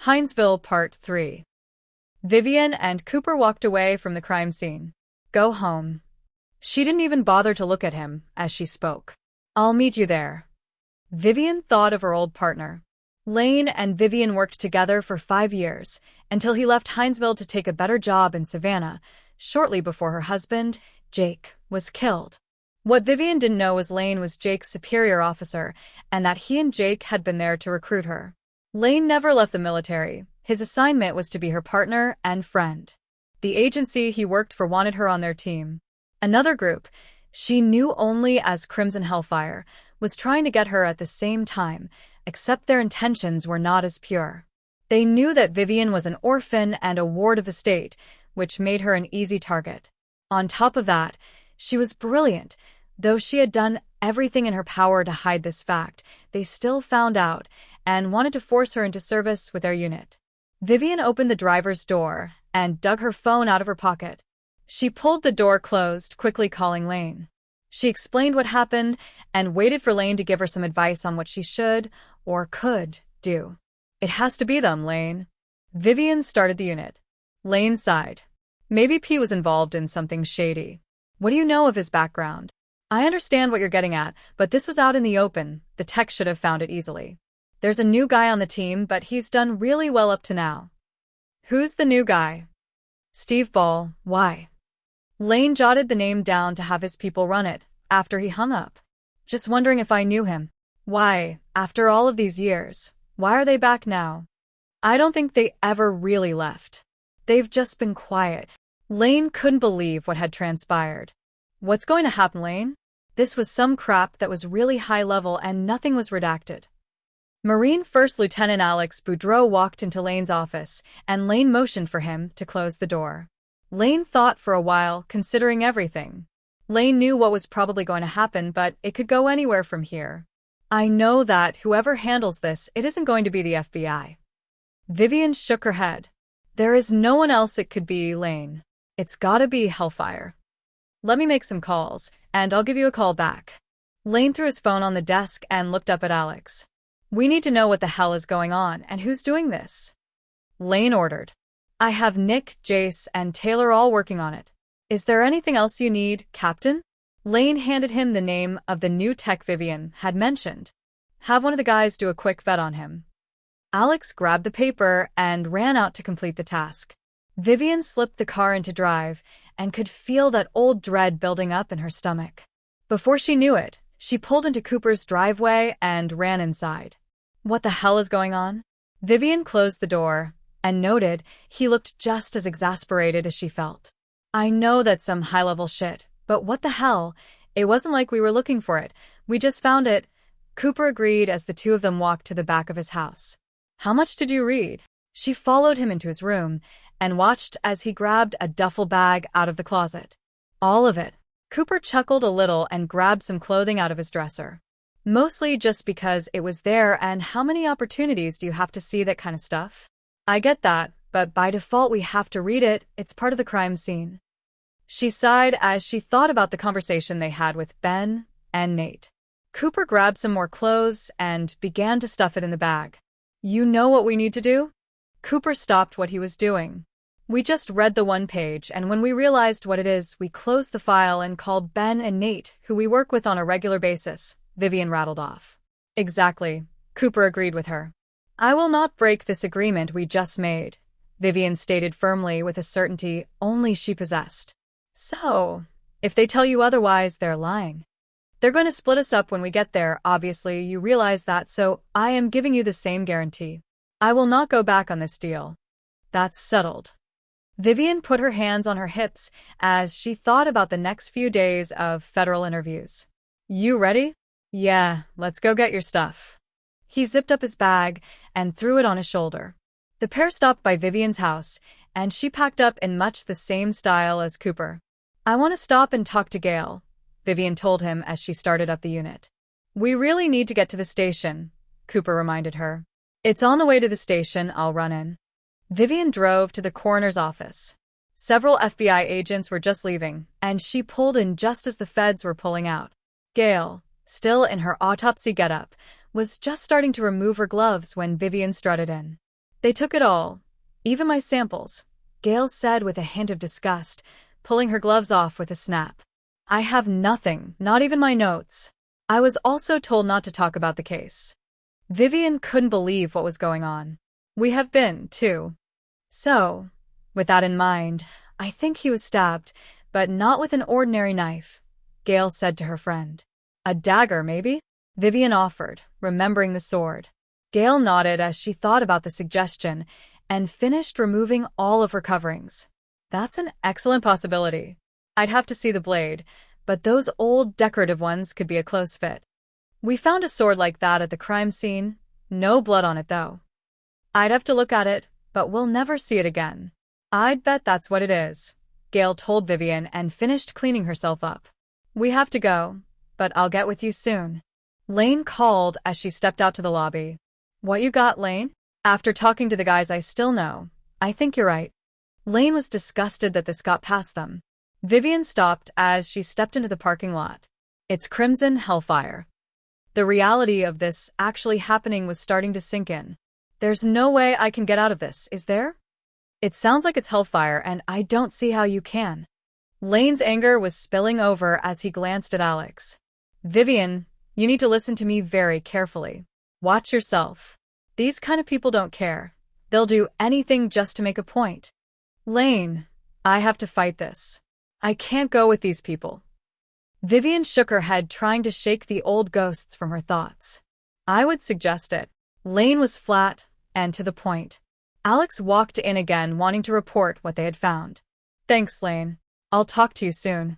Hinesville Part 3. Vivian and Cooper walked away from the crime scene. Go home. She didn't even bother to look at him as she spoke. I'll meet you there. Vivian thought of her old partner. Lane and Vivian worked together for 5 years, until he left Hinesville to take a better job in Savannah, shortly before her husband, Jake, was killed. What Vivian didn't know was Lane was Jake's superior officer, and that he and Jake had been there to recruit her. Lane never left the military. His assignment was to be her partner and friend. The agency he worked for wanted her on their team. Another group, she knew only as Crimson Hellfire, was trying to get her at the same time, except their intentions were not as pure. They knew that Vivian was an orphan and a ward of the state, which made her an easy target. On top of that, she was brilliant. Though she had done everything in her power to hide this fact, they still found out and wanted to force her into service with their unit. Vivian opened the driver's door and dug her phone out of her pocket. She pulled the door closed, quickly calling Lane. She explained what happened and waited for Lane to give her some advice on what she should or could do. It has to be them, Lane. Vivian started the unit. Lane sighed. Maybe P was involved in something shady. What do you know of his background? I understand what you're getting at, but this was out in the open. The tech should have found it easily. There's a new guy on the team, but he's done really well up to now. Who's the new guy? Steve Ball. Why? Lane jotted the name down to have his people run it, after he hung up. Just wondering if I knew him. Why, after all of these years, why are they back now? I don't think they ever really left. They've just been quiet. Lane couldn't believe what had transpired. What's going to happen, Lane? This was some crap that was really high level and nothing was redacted. Marine First Lieutenant Alex Boudreau walked into Lane's office, and Lane motioned for him to close the door. Lane thought for a while, considering everything. Lane knew what was probably going to happen, but it could go anywhere from here. I know that whoever handles this, it isn't going to be the FBI. Vivian shook her head. There is no one else it could be, Lane. It's gotta be Hellfire. Let me make some calls, and I'll give you a call back. Lane threw his phone on the desk and looked up at Alex. We need to know what the hell is going on and who's doing this. Lane ordered. I have Nick, Jace, and Taylor all working on it. Is there anything else you need, Captain? Lane handed him the name of the new tech Vivian had mentioned. Have one of the guys do a quick vet on him. Alex grabbed the paper and ran out to complete the task. Vivian slipped the car into drive and could feel that old dread building up in her stomach. Before she knew it, she pulled into Cooper's driveway and ran inside. What the hell is going on? Vivian closed the door and noted he looked just as exasperated as she felt. I know that's some high-level shit, but what the hell? It wasn't like we were looking for it. We just found it. Cooper agreed as the two of them walked to the back of his house. How much did you read? She followed him into his room and watched as he grabbed a duffel bag out of the closet. All of it. Cooper chuckled a little and grabbed some clothing out of his dresser. Mostly just because it was there, and how many opportunities do you have to see that kind of stuff? I get that, but by default we have to read it. It's part of the crime scene. She sighed as she thought about the conversation they had with Ben and Nate. Cooper grabbed some more clothes and began to stuff it in the bag. You know what we need to do? Cooper stopped what he was doing. We just read the one page, and when we realized what it is, we closed the file and called Ben and Nate, who we work with on a regular basis. Vivian rattled off. Exactly. Cooper agreed with her. I will not break this agreement we just made, Vivian stated firmly with a certainty only she possessed. So, if they tell you otherwise, they're lying. They're going to split us up when we get there, obviously you realize that, so I am giving you the same guarantee. I will not go back on this deal. That's settled. Vivian put her hands on her hips as she thought about the next few days of federal interviews. You ready? Yeah, let's go get your stuff. He zipped up his bag and threw it on his shoulder. The pair stopped by Vivian's house, and she packed up in much the same style as Cooper. I want to stop and talk to Gail, Vivian told him as she started up the unit. We really need to get to the station, Cooper reminded her. It's on the way to the station, I'll run in. Vivian drove to the coroner's office. Several FBI agents were just leaving, and she pulled in just as the feds were pulling out. Gail, still in her autopsy getup, was just starting to remove her gloves when Vivian strutted in. They took it all, even my samples, Gail said with a hint of disgust, pulling her gloves off with a snap. I have nothing, not even my notes. I was also told not to talk about the case. Vivian couldn't believe what was going on. We have been, too. So, with that in mind, I think he was stabbed, but not with an ordinary knife, Gail said to her friend. A dagger, maybe? Vivian offered, remembering the sword. Gail nodded as she thought about the suggestion and finished removing all of her coverings. That's an excellent possibility. I'd have to see the blade, but those old decorative ones could be a close fit. We found a sword like that at the crime scene. No blood on it, though. I'd have to look at it, but we'll never see it again. I'd bet that's what it is, Gail told Vivian and finished cleaning herself up. We have to go, but I'll get with you soon. Lane called as she stepped out to the lobby. What you got, Lane? After talking to the guys I still know, I think you're right. Lane was disgusted that this got past them. Vivian stopped as she stepped into the parking lot. It's crimson hellfire. The reality of this actually happening was starting to sink in. There's no way I can get out of this, is there? It sounds like it's hellfire, and I don't see how you can. Lane's anger was spilling over as he glanced at Alex. Vivian, you need to listen to me very carefully. Watch yourself. These kind of people don't care. They'll do anything just to make a point. Lane, I have to fight this. I can't go with these people. Vivian shook her head, trying to shake the old ghosts from her thoughts. I would suggest it. Lane was flat and to the point. Alex walked in again, wanting to report what they had found. Thanks, Lane. I'll talk to you soon.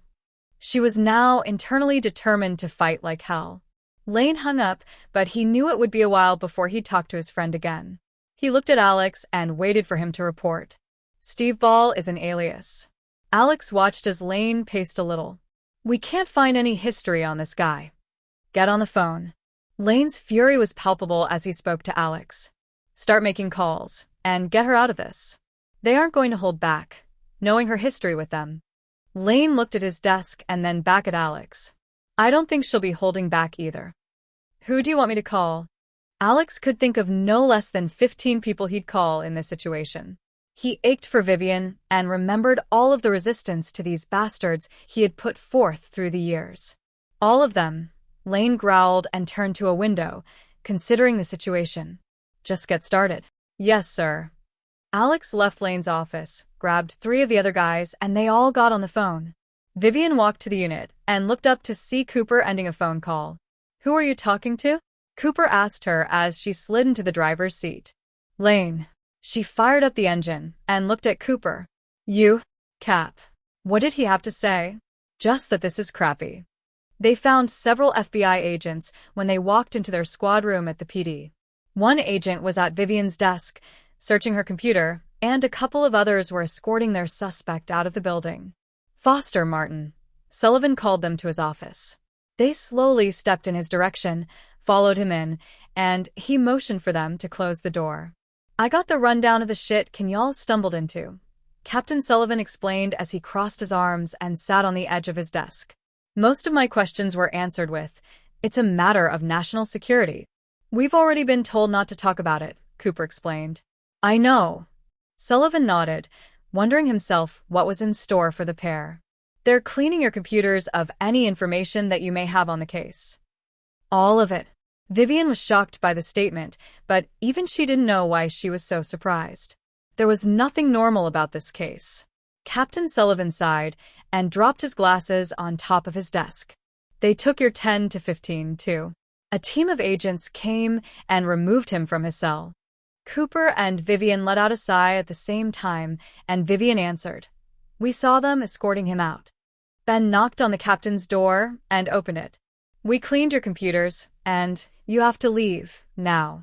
She was now internally determined to fight like hell. Lane hung up, but he knew it would be a while before he'd talk to his friend again. He looked at Alex and waited for him to report. Steve Ball is an alias. Alex watched as Lane paced a little. We can't find any history on this guy. Get on the phone. Lane's fury was palpable as he spoke to Alex. Start making calls, and get her out of this. They aren't going to hold back, knowing her history with them. Lane looked at his desk and then back at Alex. I don't think she'll be holding back either. Who do you want me to call? Alex could think of no less than 15 people he'd call in this situation. He ached for Vivian and remembered all of the resistance to these bastards he had put forth through the years. All of them. Lane growled and turned to a window, considering the situation. Just get started. Yes, sir. Alex left Lane's office, grabbed 3 of the other guys, and they all got on the phone. Vivian walked to the unit and looked up to see Cooper ending a phone call. Who are you talking to? Cooper asked her as she slid into the driver's seat. Lane. She fired up the engine and looked at Cooper. You? Cap. What did he have to say? Just that this is crappy. They found several FBI agents when they walked into their squad room at the PD. One agent was at Vivian's desk, searching her computer, and a couple of others were escorting their suspect out of the building. Foster Martin. Sullivan called them to his office. They slowly stepped in his direction, followed him in, and he motioned for them to close the door. I got the rundown of the shit y'all stumbled into, Captain Sullivan explained as he crossed his arms and sat on the edge of his desk. Most of my questions were answered with, it's a matter of national security. We've already been told not to talk about it, Cooper explained. I know. Sullivan nodded, wondering himself what was in store for the pair. They're cleaning your computers of any information that you may have on the case. All of it. Vivian was shocked by the statement, but even she didn't know why she was so surprised. There was nothing normal about this case. Captain Sullivan sighed and dropped his glasses on top of his desk. They took your 10 to 15, too. A team of agents came and removed him from his cell. Cooper and Vivian let out a sigh at the same time, and Vivian answered. We saw them escorting him out. Ben knocked on the captain's door and opened it. We cleaned your computers, and you have to leave, now.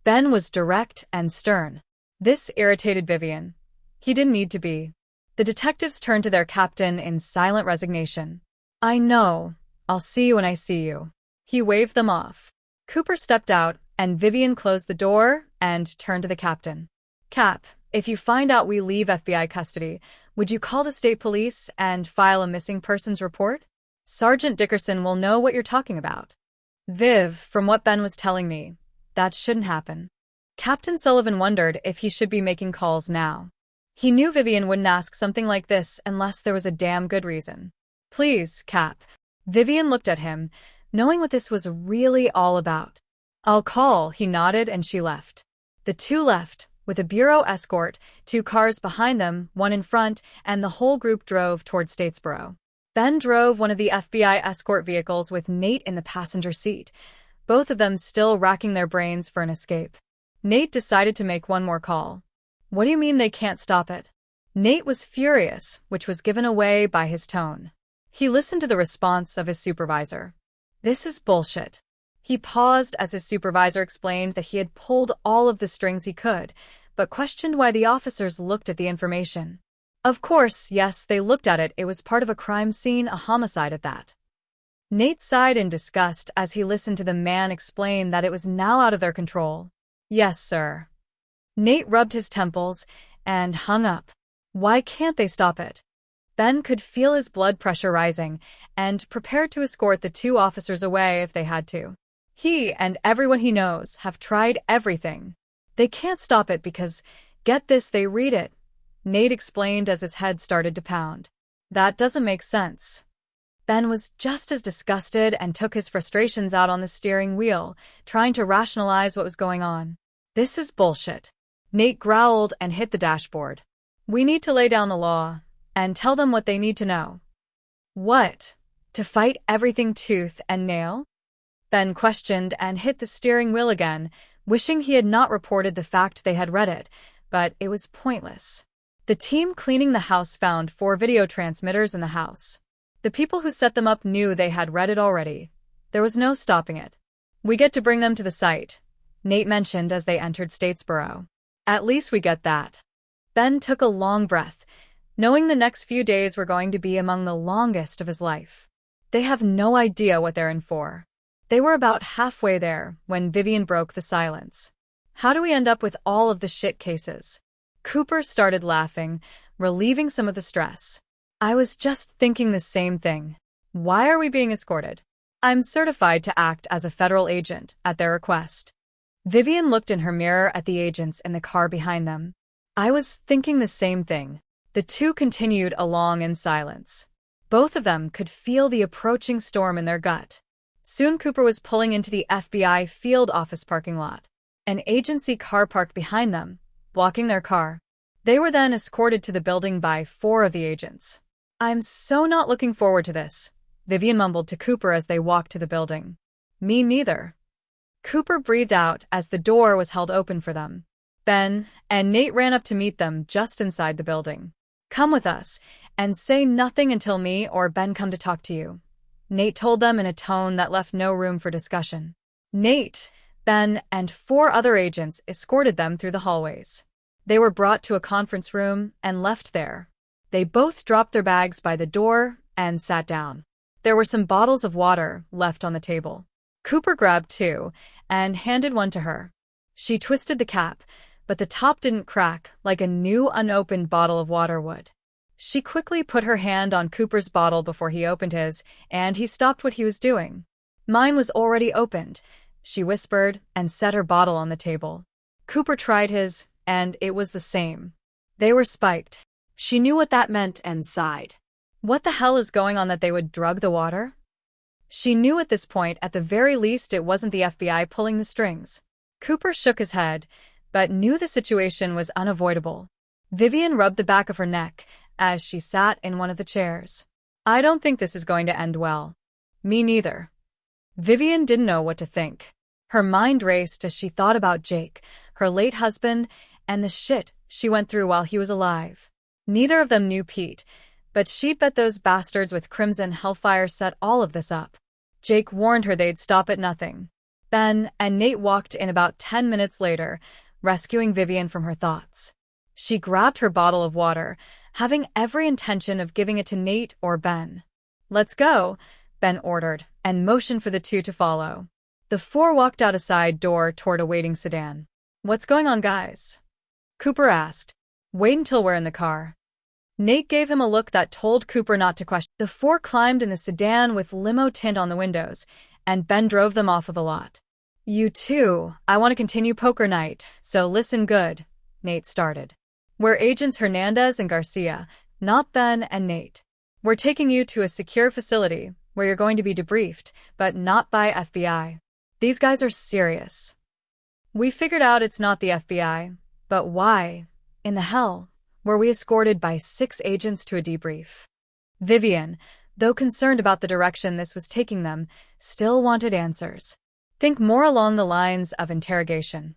Ben was direct and stern. This irritated Vivian. He didn't need to be. The detectives turned to their captain in silent resignation. I know. I'll see you when I see you. He waved them off. Cooper stepped out, and Vivian closed the door and turned to the captain. Cap, if you find out we leave FBI custody, would you call the state police and file a missing persons report? Sergeant Dickerson will know what you're talking about. Viv, from what Ben was telling me, that shouldn't happen. Captain Sullivan wondered if he should be making calls now. He knew Vivian wouldn't ask something like this unless there was a damn good reason. Please, Cap. Vivian looked at him, knowing what this was really all about. I'll call, he nodded, and she left. The two left, with a bureau escort, 2 cars behind them, 1 in front, and the whole group drove toward Statesboro. Ben drove one of the FBI escort vehicles with Nate in the passenger seat, both of them still racking their brains for an escape. Nate decided to make one more call. What do you mean they can't stop it? Nate was furious, which was given away by his tone. He listened to the response of his supervisor. This is bullshit. He paused as his supervisor explained that he had pulled all of the strings he could, but questioned why the officers looked at the information. Of course, yes, they looked at it. It was part of a crime scene, a homicide at that. Nate sighed in disgust as he listened to the man explain that it was now out of their control. Yes, sir. Nate rubbed his temples and hung up. Why can't they stop it? Ben could feel his blood pressure rising and prepared to escort the 2 officers away if they had to. He and everyone he knows have tried everything. They can't stop it because, get this, they read it. Nate explained as his head started to pound. That doesn't make sense. Ben was just as disgusted and took his frustrations out on the steering wheel, trying to rationalize what was going on. This is bullshit. Nate growled and hit the dashboard. We need to lay down the law and tell them what they need to know. What? To fight everything tooth and nail? Ben questioned and hit the steering wheel again, wishing he had not reported the fact they had read it, but it was pointless. The team cleaning the house found 4 video transmitters in the house. The people who set them up knew they had read it already. There was no stopping it. We get to bring them to the site, Nate mentioned as they entered Statesboro. At least we get that. Ben took a long breath, knowing the next few days were going to be among the longest of his life. They have no idea what they're in for. They were about halfway there when Vivian broke the silence. How do we end up with all of the shit cases? Cooper started laughing, relieving some of the stress. I was just thinking the same thing. Why are we being escorted? I'm certified to act as a federal agent at their request. Vivian looked in her mirror at the agents in the car behind them. I was thinking the same thing. The 2 continued along in silence. Both of them could feel the approaching storm in their gut. Soon Cooper was pulling into the FBI field office parking lot. An agency car parked behind them, blocking their car. They were then escorted to the building by 4 of the agents. I'm so not looking forward to this, Vivian mumbled to Cooper as they walked to the building. Me neither. Cooper breathed out as the door was held open for them. Ben and Nate ran up to meet them just inside the building. Come with us, and say nothing until me or Ben come to talk to you, Nate told them in a tone that left no room for discussion. Nate, Ben, and 4 other agents escorted them through the hallways. They were brought to a conference room and left there. They both dropped their bags by the door and sat down. There were some bottles of water left on the table. Cooper grabbed 2 and handed one to her. She twisted the cap, but the top didn't crack like a new unopened bottle of water would. She quickly put her hand on Cooper's bottle before he opened his, and he stopped what he was doing. Mine was already opened, she whispered and set her bottle on the table. Cooper tried his, and it was the same. They were spiked. She knew what that meant and sighed. What the hell is going on that they would drug the water? She knew at this point, at the very least, it wasn't the FBI pulling the strings. Cooper shook his head, but knew the situation was unavoidable. Vivian rubbed the back of her neck as she sat in one of the chairs. I don't think this is going to end well. Me neither. Vivian didn't know what to think. Her mind raced as she thought about Jake, her late husband, and the shit she went through while he was alive. Neither of them knew Pete, but she'd bet those bastards with Crimson Hellfire set all of this up. Jake warned her they'd stop at nothing. Ben and Nate walked in about 10 minutes later, rescuing Vivian from her thoughts. She grabbed her bottle of water, having every intention of giving it to Nate or Ben. Let's go, Ben ordered, and motioned for the 2 to follow. The 4 walked out a side door toward a waiting sedan. What's going on, guys? Cooper asked. Wait until we're in the car. Nate gave him a look that told Cooper not to question. The 4 climbed in the sedan with limo tint on the windows, and Ben drove them off of the lot. You too. I want to continue poker night, so listen good, Nate started. We're Agents Hernandez and Garcia, not Ben and Nate. We're taking you to a secure facility where you're going to be debriefed, but not by FBI. These guys are serious. We figured out it's not the FBI, but why, in the hell, were we escorted by 6 agents to a debrief? Vivian, though concerned about the direction this was taking them, still wanted answers. Think more along the lines of interrogation.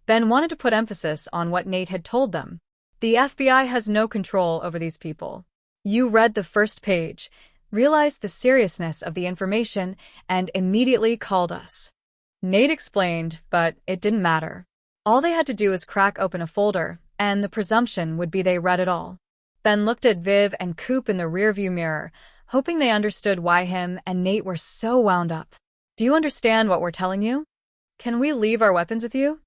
Ben wanted to put emphasis on what Nate had told them. The FBI has no control over these people. You read the first page, realized the seriousness of the information, and immediately called us. Nate explained, but it didn't matter. All they had to do was crack open a folder, and the presumption would be they read it all. Ben looked at Viv and Coop in the rearview mirror, hoping they understood why him and Nate were so wound up. Do you understand what we're telling you? Can we leave our weapons with you?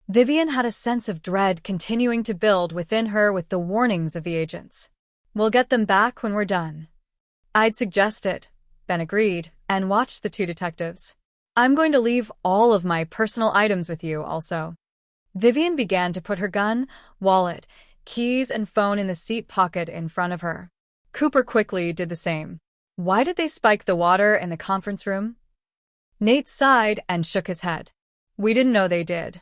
Vivian had a sense of dread continuing to build within her with the warnings of the agents. We'll get them back when we're done. I'd suggest it, Ben agreed, and watched the 2 detectives. I'm going to leave all of my personal items with you also. Vivian began to put her gun, wallet, keys, and phone in the seat pocket in front of her. Cooper quickly did the same. Why did they spike the water in the conference room? Nate sighed and shook his head. We didn't know they did.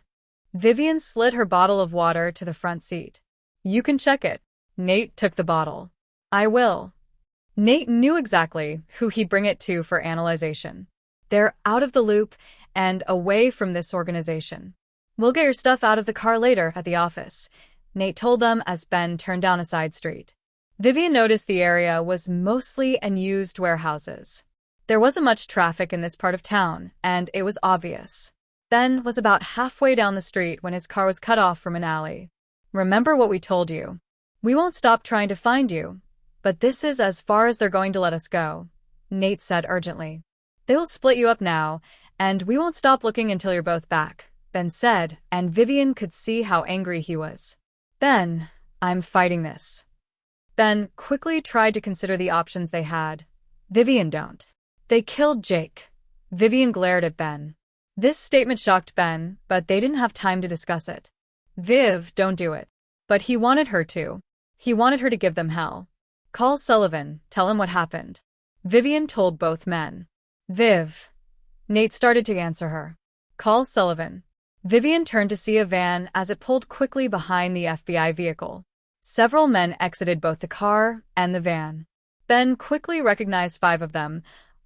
Vivian slid her bottle of water to the front seat. You can check it. Nate took the bottle. I will. Nate knew exactly who he'd bring it to for analyzation. They're out of the loop and away from this organization. We'll get your stuff out of the car later at the office, Nate told them as Ben turned down a side street. Vivian noticed the area was mostly unused warehouses. There wasn't much traffic in this part of town, and it was obvious. Ben was about halfway down the street when his car was cut off from an alley. Remember what we told you. We won't stop trying to find you, but this is as far as they're going to let us go, Nate said urgently. They will split you up now, and we won't stop looking until you're both back, Ben said, and Vivian could see how angry he was. Ben, I'm fighting this. Ben quickly tried to consider the options they had. Vivian, don't. They killed Jake. Vivian glared at Ben. This statement shocked Ben, but they didn't have time to discuss it. Viv, don't do it. But he wanted her to. He wanted her to give them hell. Call Sullivan, tell him what happened. Vivian told both men. Viv. Nate started to answer her. Call Sullivan. Vivian turned to see a van as it pulled quickly behind the FBI vehicle. Several men exited both the car and the van. Ben quickly recognized 5 of them,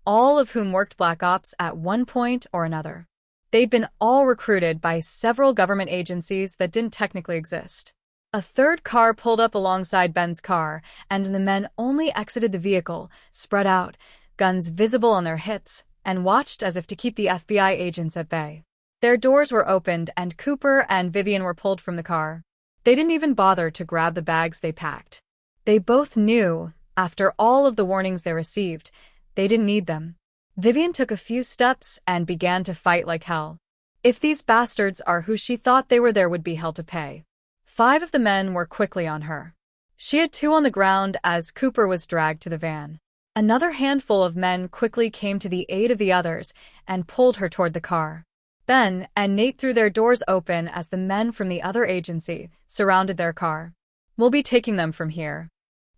all of whom worked Black Ops at one point or another. They'd been all recruited by several government agencies that didn't technically exist. A third car pulled up alongside Ben's car, and the men only exited the vehicle, spread out, guns visible on their hips, and watched as if to keep the FBI agents at bay. Their doors were opened and Cooper and Vivian were pulled from the car. They didn't even bother to grab the bags they packed. They both knew, after all of the warnings they received, they didn't need them. Vivian took a few steps and began to fight like hell. If these bastards are who she thought they were, there would be hell to pay. 5 of the men were quickly on her. She had 2 on the ground as Cooper was dragged to the van. Another handful of men quickly came to the aid of the others and pulled her toward the car. Ben and Nate threw their doors open as the men from the other agency surrounded their car. We'll be taking them from here.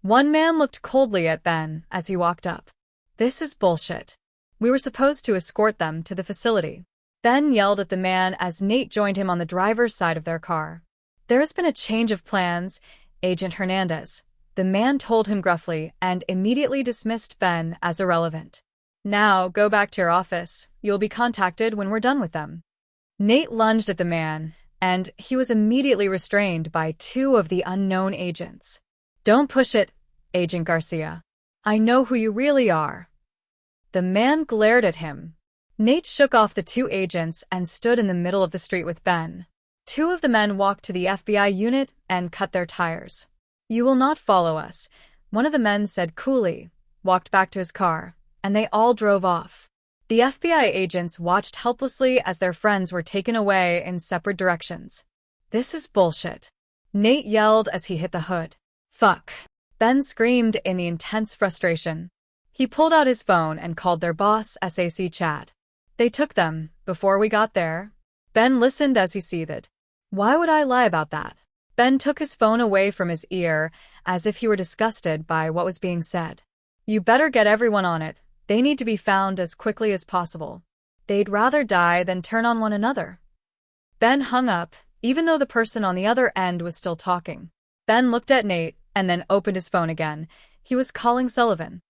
One man looked coldly at Ben as he walked up. This is bullshit. We were supposed to escort them to the facility. Ben yelled at the man as Nate joined him on the driver's side of their car. There has been a change of plans, Agent Hernandez, the man told him gruffly and immediately dismissed Ben as irrelevant. Now go back to your office. You'll be contacted when we're done with them. Nate lunged at the man, and he was immediately restrained by 2 of the unknown agents. Don't push it, Agent Garcia. I know who you really are. The man glared at him. Nate shook off the 2 agents and stood in the middle of the street with Ben. 2 of the men walked to the FBI unit and cut their tires. You will not follow us, one of the men said coolly, walked back to his car, and they all drove off. The FBI agents watched helplessly as their friends were taken away in separate directions. This is bullshit, Nate yelled as he hit the hood. Fuck, Ben screamed in the intense frustration. He pulled out his phone and called their boss, SAC Chad. They took them, before we got there. Ben listened as he seethed. Why would I lie about that? Ben took his phone away from his ear, as if he were disgusted by what was being said. You better get everyone on it. They need to be found as quickly as possible. They'd rather die than turn on one another. Ben hung up, even though the person on the other end was still talking. Ben looked at Nate, and then opened his phone again. He was calling Sullivan.